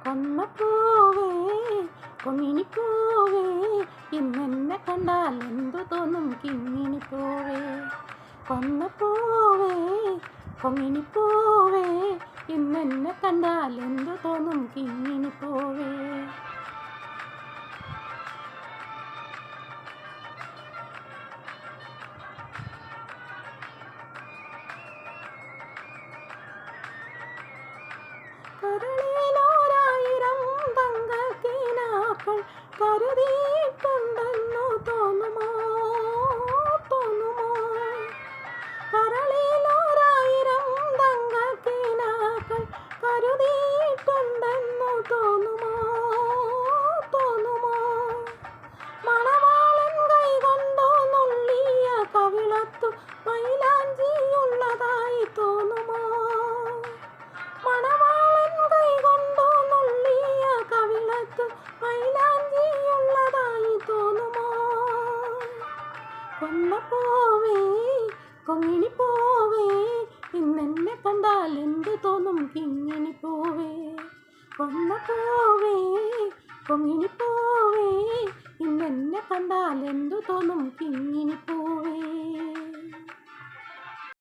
കൊന്നപ്പൂവേ കൊങ്ങിണിപ്പൂവേ ഇന്നെന്നെ കണ്ടാൽ എന്തു തോന്നും കിങ്ങിണിപ്പൂവേ. കൊന്നപ്പൂവേ കൊങ്ങിണിപ്പൂവേ ഇന്നെന്നെ കണ്ടാൽ എന്തു തോന്നും കിങ്ങിണിപ്പൂവേ. കരളിലോരായിരം തങ്കക്കിനാക്കൾ കരുതിയിട്ടുണ്ടെന്നു തോന്നുമോ തോന്നുമോ. കരളിലോരായിരം തങ്കക്കിനാക്കൾ കരുതിയിട്ടുണ്ടെന്നു തോന്നുമോ തോന്നുമോ. മണവാളൻ കൈകൊണ്ടു നുള്ളിയ കവിളത്തു മൈലാഞ്ചിയുള്ളതായി തോന്നുമോ. മൈലാഞ്ചിയുള്ളതായി തോന്നുമോ. കൊന്നപ്പൂവേ കൊങ്ങിണിപ്പൂവേ ഇന്നെന്നെ കണ്ടാൽ എന്തു തോന്നും കിങ്ങിണിപ്പൂവേ. കൊന്നപ്പൂവേ കൊങ്ങിണിപ്പൂവേ ഇന്നെന്നെ കണ്ടാൽ എന്തു തോന്നും കിങ്ങിണിപ്പൂവേ.